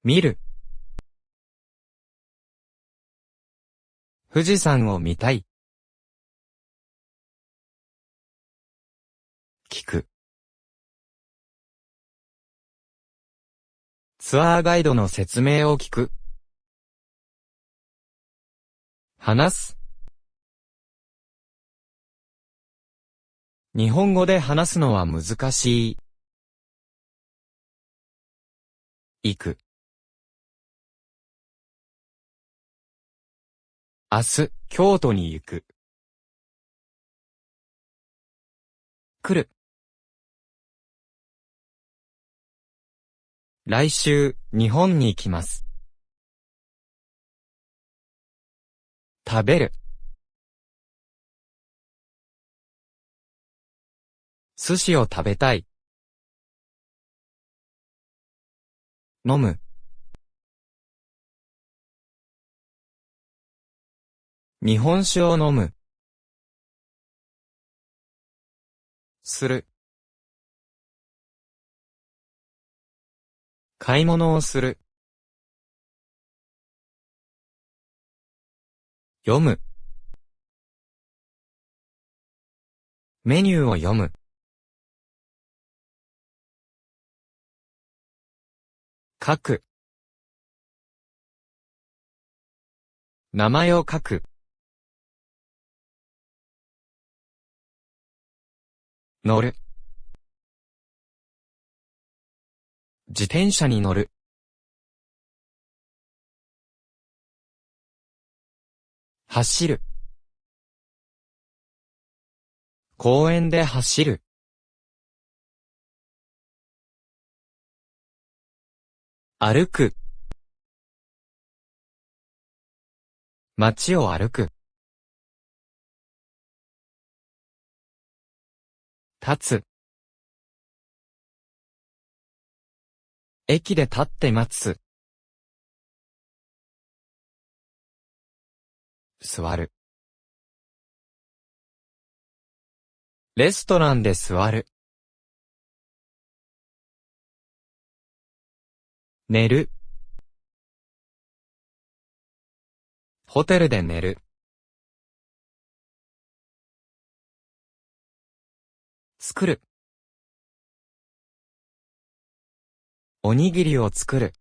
見る。富士山を見たい。聞く。ツアーガイドの説明を聞く。話す。日本語で話すのは難しい。行く。明日、京都に行く。来る。来週、日本に来ます。食べる。寿司を食べたい。飲む。日本酒を飲む。する。買い物をする。読む。メニューを読む。書く。名前を書く。乗る。自転車に乗る。走る。公園で走る。歩く。街を歩く。立つ。駅で立って待つ。座る。レストランで座る。寝る。ホテルで寝る。作る。おにぎりを作る。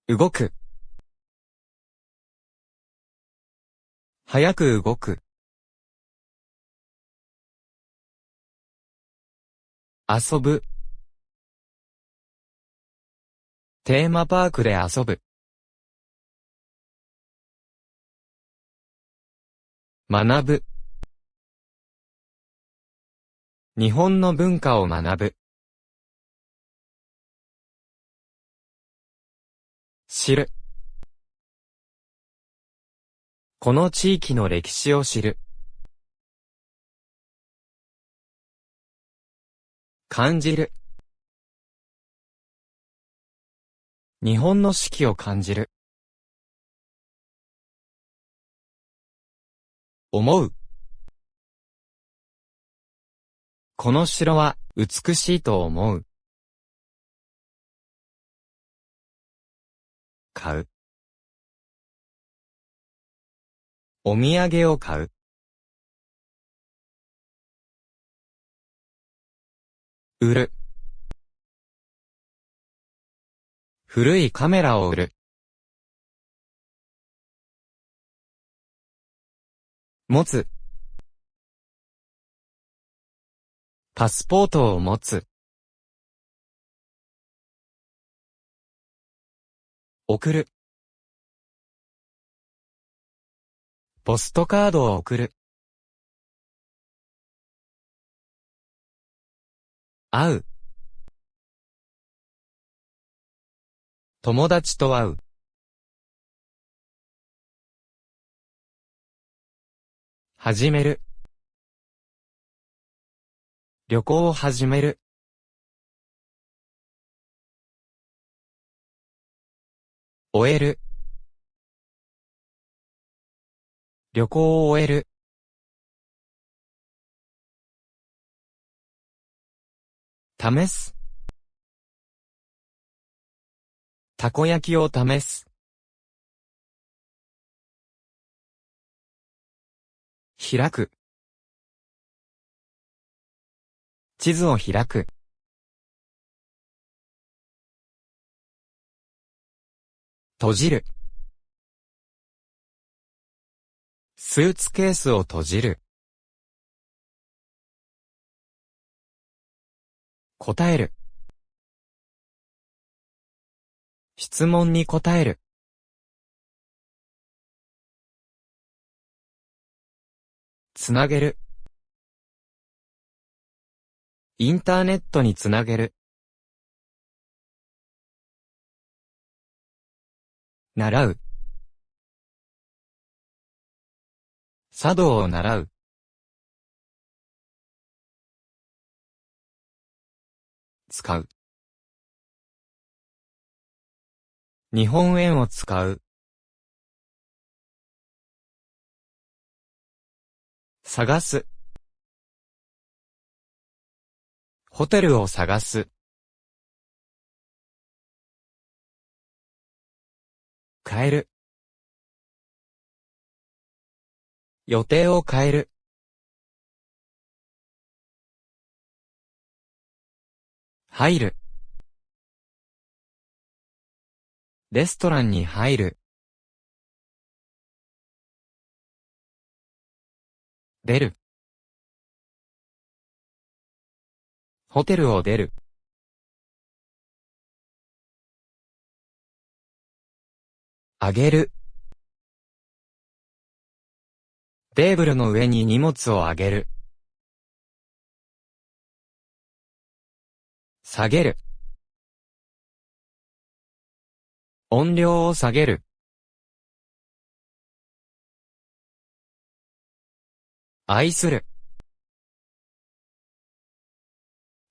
動く。早く動く。遊ぶ。テーマパークで遊ぶ。学ぶ。日本の文化を学ぶ。知る。この地域の歴史を知る。感じる。日本の四季を感じる。思う。この城は美しいと思う。買う。お土産を買う。売る。古いカメラを売る。持つ。パスポートを持つ。送る。ポストカードを送る。会う。友達と会う。始める。旅行を始める。終える。旅行を終える。好試す。たこ焼きを試す。開く。地図を開く。閉じる。スーツケースを閉じる。答える。質問に答える。つなげる。インターネットにつなげる。習う。茶道を習う。使う。日本円を使う。探す。ホテルを探す。変える。予定を変える。入る。レストランに入る。出る。ホテルを出る。あげる。テーブルの上に荷物をあげる。下げる。音量を下げる。愛する。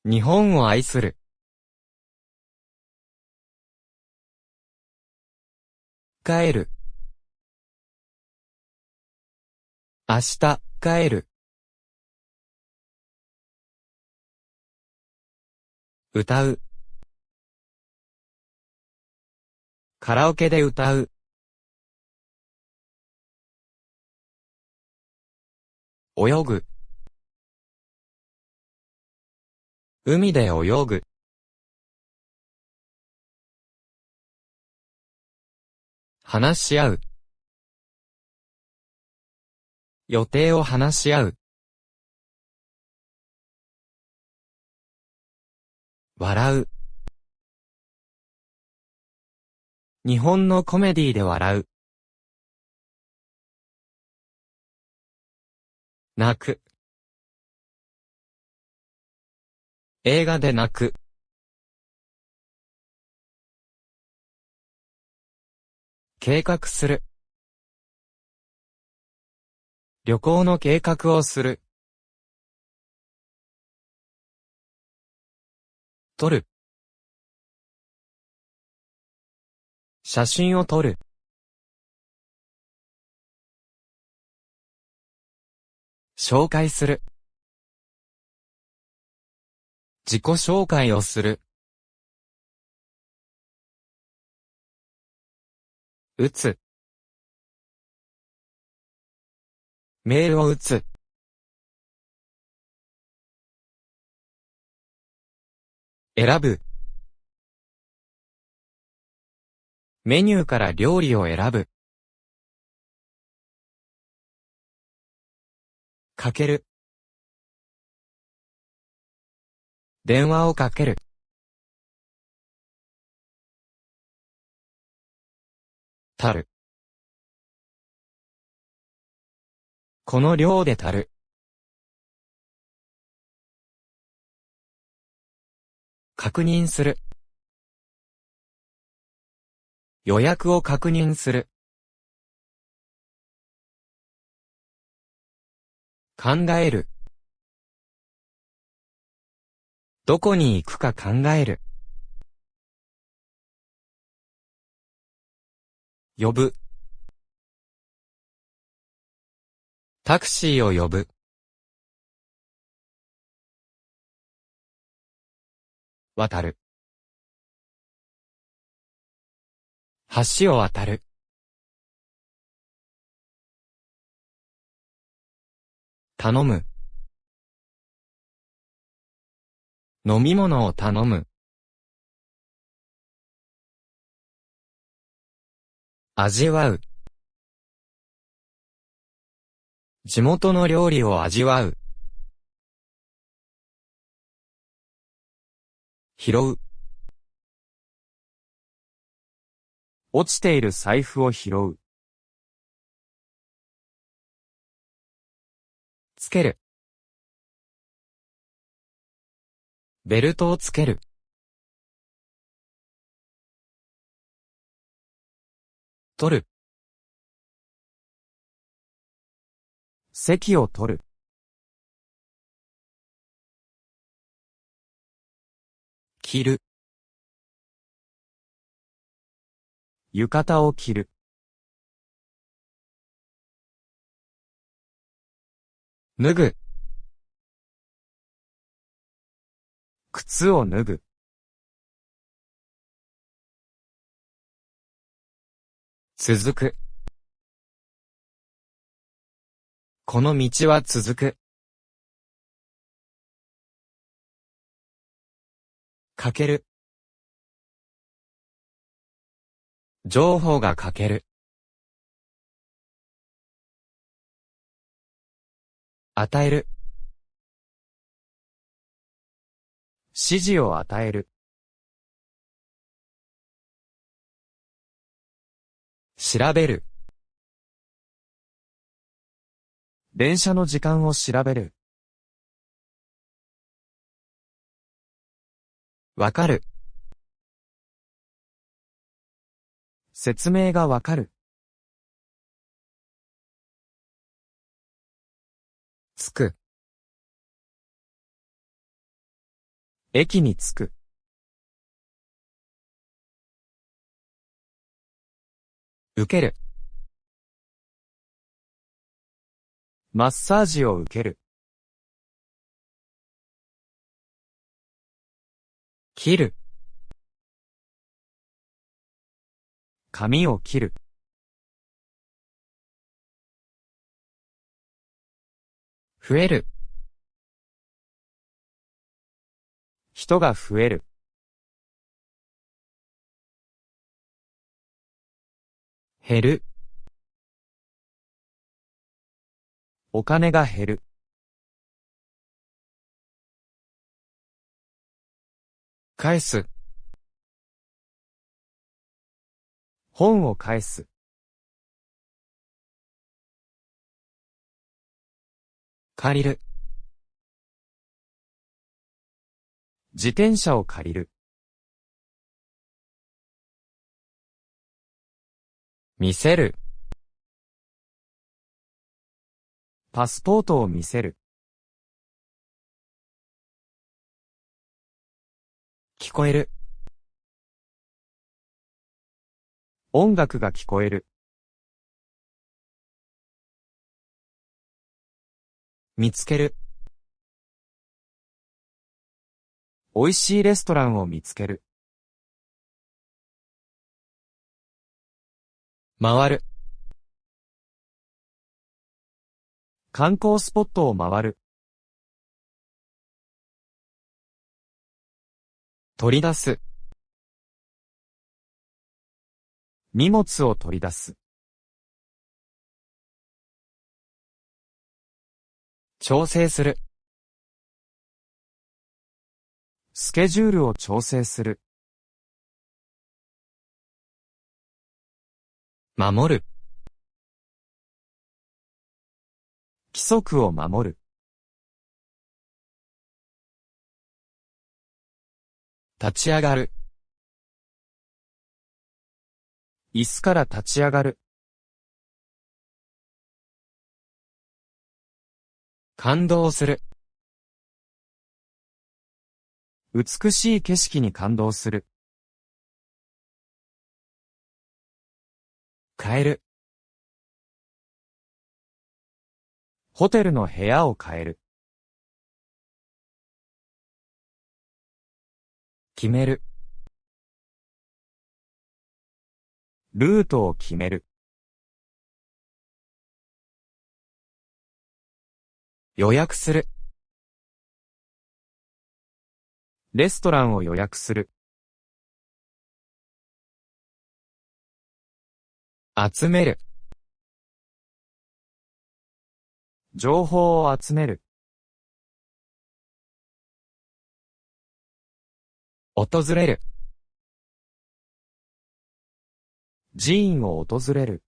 日本を愛する。帰る。明日、帰る。歌う。カラオケで歌う。泳ぐ。海で泳ぐ。話し合う。予定を話し合う。笑う。日本のコメディで笑う。泣く。映画で泣く。計画する。旅行の計画をする。撮る。写真を撮る。紹介する。自己紹介をする。打つ。メールを打つ。選ぶ。メニューから料理を選ぶ。かける。電話をかける。足る。この量で足る。確認する。予約を確認する。考える。どこに行くか考える。呼ぶ。タクシーを呼ぶ。渡る。橋を渡る。頼む。飲み物を頼む。味わう。地元の料理を味わう。拾う。落ちている財布を拾う。つける。ベルトをつける。取る。席を取る。着る。浴衣を着る。脱ぐ。靴を脱ぐ。続く。この道は続く。かける。情報が欠ける。与える。指示を与える。調べる。電車の時間を調べる。わかる。説明がわかる。つく。駅に着く。受ける。マッサージを受ける。切る。髪を切る。増える。人が増える。減る。お金が減る。返す。本を返す。借りる。自転車を借りる。見せる。パスポートを見せる。聞こえる。音楽が聞こえる。見つける。美味しいレストランを見つける。回る。観光スポットを回る。取り出す。荷物を取り出す。調整する。スケジュールを調整する。守る。規則を守る。立ち上がる。椅子から立ち上がる。感動する。美しい景色に感動する。変える。ホテルの部屋を変える。決める。ルートを決める。予約する。レストランを予約する。集める。情報を集める。訪れる。寺院を訪れる。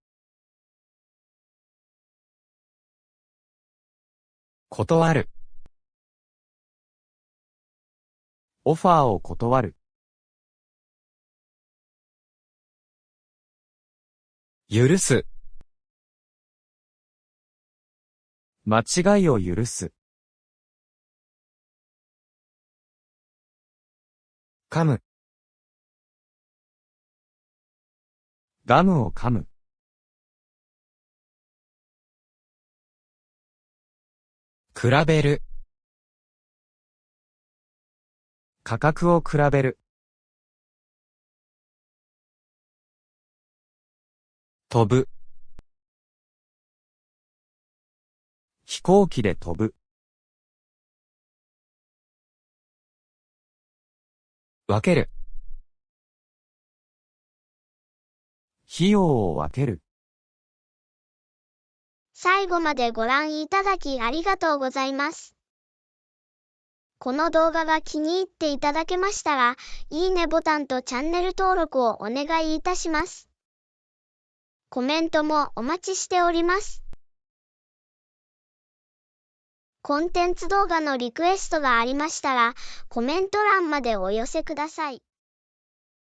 断る。オファーを断る。許す。間違いを許す。噛む。ガムを噛む。比べる。価格を比べる。飛ぶ。飛行機で飛ぶ。分ける。費用を分ける。最後までご覧いただきありがとうございます。この動画が気に入っていただけましたら、いいねボタンとチャンネル登録をお願いいたします。コメントもお待ちしております。コンテンツ動画のリクエストがありましたら、コメント欄までお寄せください。